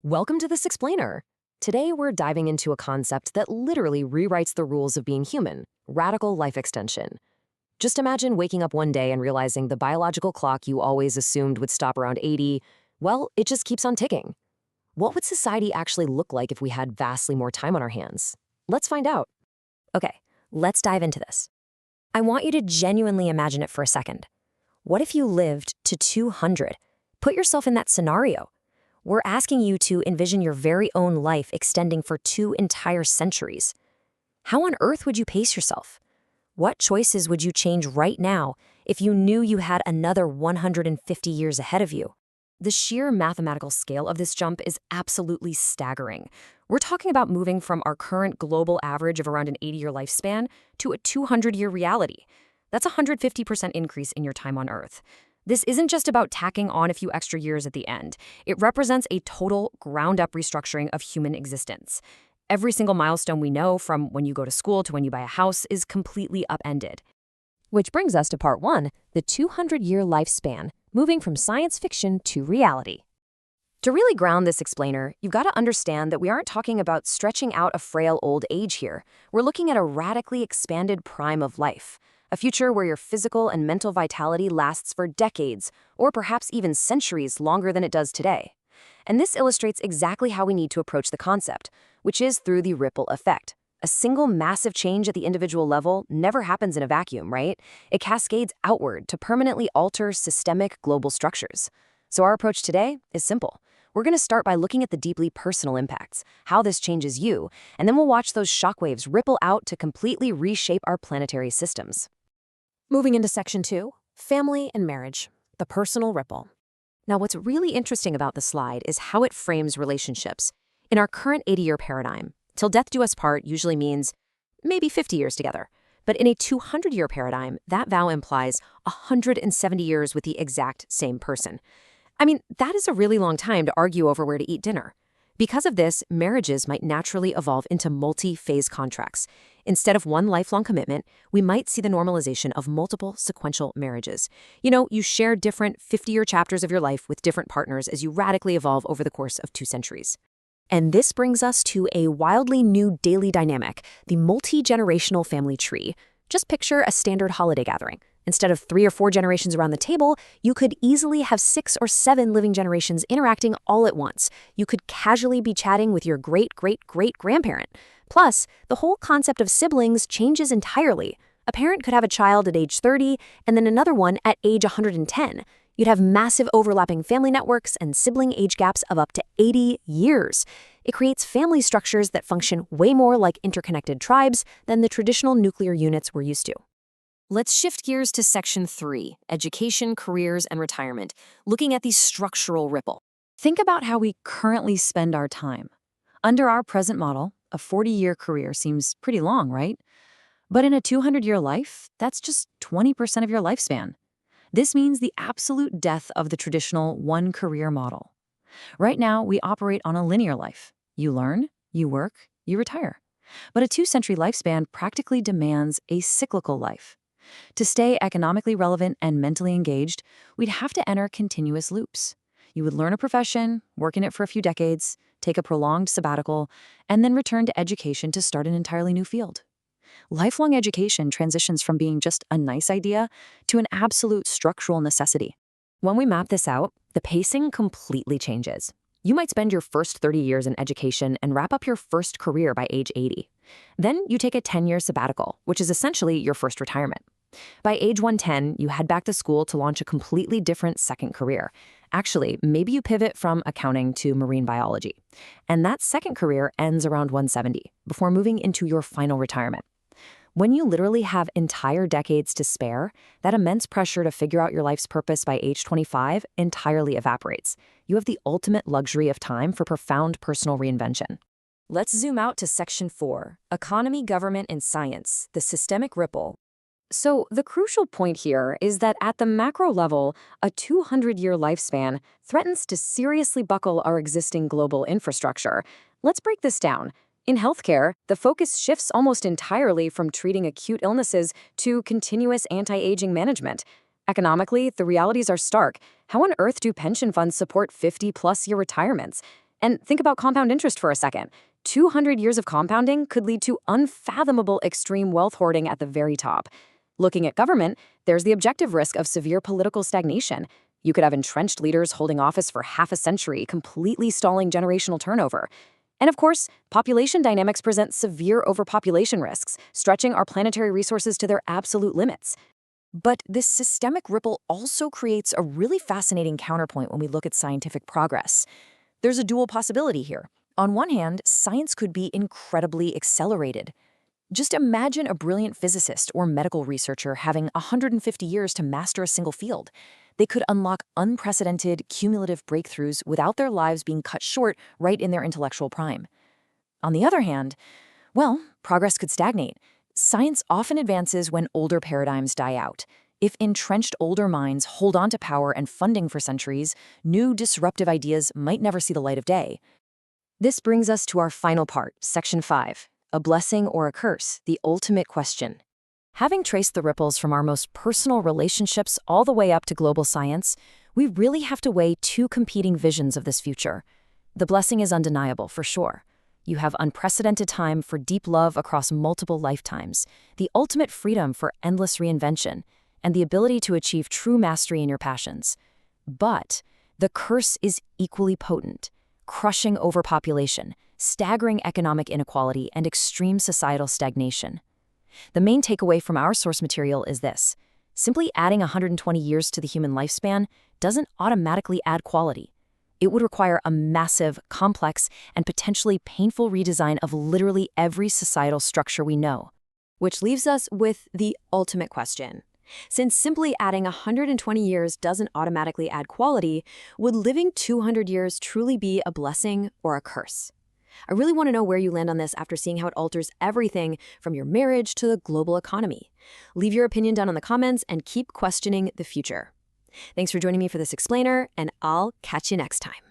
Welcome to This Explainer. Today, we're diving into a concept that literally rewrites the rules of being human: radical life extension. Just imagine waking up one day and realizing the biological clock you always assumed would stop around 80, well, it just keeps on ticking. What would society actually look like if we had vastly more time on our hands? Let's find out. Okay, let's dive into this. I want you to genuinely imagine it for a second. What if you lived to 200? Put yourself in that scenario. We're asking you to envision your very own life extending for 2 entire centuries. How on earth would you pace yourself? What choices would you change right now if you knew you had another 150 years ahead of you? The sheer mathematical scale of this jump is absolutely staggering. We're talking about moving from our current global average of around an 80-year lifespan to a 200-year reality. That's a 150% increase in your time on Earth. This isn't just about tacking on a few extra years at the end. It represents a total ground-up restructuring of human existence. Every single milestone we know, from when you go to school to when you buy a house, is completely upended. Which brings us to part one, the 200-year lifespan, moving from science fiction to reality. To really ground this explainer, you've got to understand that we aren't talking about stretching out a frail old age here. We're looking at a radically expanded prime of life, a future where your physical and mental vitality lasts for decades, or perhaps even centuries longer than it does today. And this illustrates exactly how we need to approach the concept, which is through the ripple effect. A single massive change at the individual level never happens in a vacuum, right? It cascades outward to permanently alter systemic global structures. So our approach today is simple. We're going to start by looking at the deeply personal impacts, how this changes you, and then we'll watch those shockwaves ripple out to completely reshape our planetary systems. Moving into section 2, family and marriage, the personal ripple. Now, what's really interesting about the slide is how it frames relationships. In our current 80-year paradigm, till death do us part usually means maybe 50 years together. But in a 200-year paradigm, that vow implies 170 years with the exact same person. I mean, that is a really long time to argue over where to eat dinner. Because of this, marriages might naturally evolve into multi-phase contracts. Instead of one lifelong commitment, we might see the normalization of multiple sequential marriages. You share different 50-year chapters of your life with different partners as you radically evolve over the course of 2 centuries. And this brings us to a wildly new daily dynamic, the multi-generational family tree. Just picture a standard holiday gathering. Instead of 3 or 4 generations around the table, you could easily have 6 or 7 living generations interacting all at once. You could casually be chatting with your great-great-great-grandparent. Plus, the whole concept of siblings changes entirely. A parent could have a child at age 30 and then another one at age 110. You'd have massive overlapping family networks and sibling age gaps of up to 80 years. It creates family structures that function way more like interconnected tribes than the traditional nuclear units we're used to. Let's shift gears to section 3, education, careers, and retirement, looking at the structural ripple. Think about how we currently spend our time. Under our present model, a 40-year career seems pretty long, right? But in a 200-year life, that's just 20% of your lifespan. This means the absolute death of the traditional one-career model. Right now, we operate on a linear life. You learn, you work, you retire. But a 2-century lifespan practically demands a cyclical life. To stay economically relevant and mentally engaged, we'd have to enter continuous loops. You would learn a profession, work in it for a few decades, take a prolonged sabbatical, and then return to education to start an entirely new field. Lifelong education transitions from being just a nice idea to an absolute structural necessity. When we map this out, the pacing completely changes. You might spend your first 30 years in education and wrap up your first career by age 80. Then you take a 10-year sabbatical, which is essentially your first retirement. By age 110, you head back to school to launch a completely different second career. Actually, maybe you pivot from accounting to marine biology. And that second career ends around 170, before moving into your final retirement. When you literally have entire decades to spare, that immense pressure to figure out your life's purpose by age 25 entirely evaporates. You have the ultimate luxury of time for profound personal reinvention. Let's zoom out to section 4, economy, government, and science, the systemic ripple. So the crucial point here is that at the macro level, a 200-year lifespan threatens to seriously buckle our existing global infrastructure. Let's break this down. In healthcare, the focus shifts almost entirely from treating acute illnesses to continuous anti-aging management. Economically, the realities are stark. How on earth do pension funds support 50-plus-year retirements? And think about compound interest for a second. 200 years of compounding could lead to unfathomable extreme wealth hoarding at the very top. Looking at government, there's the objective risk of severe political stagnation. You could have entrenched leaders holding office for half a century, completely stalling generational turnover. And of course, population dynamics present severe overpopulation risks, stretching our planetary resources to their absolute limits. But this systemic ripple also creates a really fascinating counterpoint when we look at scientific progress. There's a dual possibility here. On one hand, science could be incredibly accelerated. Just imagine a brilliant physicist or medical researcher having 150 years to master a single field. They could unlock unprecedented, cumulative breakthroughs without their lives being cut short right in their intellectual prime. On the other hand, well, progress could stagnate. Science often advances when older paradigms die out. If entrenched older minds hold on to power and funding for centuries, new disruptive ideas might never see the light of day. This brings us to our final part, Section 5, a blessing or a curse, the ultimate question. Having traced the ripples from our most personal relationships all the way up to global science, we really have to weigh two competing visions of this future. The blessing is undeniable, for sure. You have unprecedented time for deep love across multiple lifetimes, the ultimate freedom for endless reinvention, and the ability to achieve true mastery in your passions. But the curse is equally potent, crushing overpopulation, staggering economic inequality, and extreme societal stagnation. The main takeaway from our source material is this: simply adding 120 years to the human lifespan doesn't automatically add quality. It would require a massive, complex, and potentially painful redesign of literally every societal structure we know. Which leaves us with the ultimate question. Since simply adding 120 years doesn't automatically add quality, would living 200 years truly be a blessing or a curse? I really want to know where you land on this after seeing how it alters everything from your marriage to the global economy. Leave your opinion down in the comments and keep questioning the future. Thanks for joining me for this explainer, and I'll catch you next time.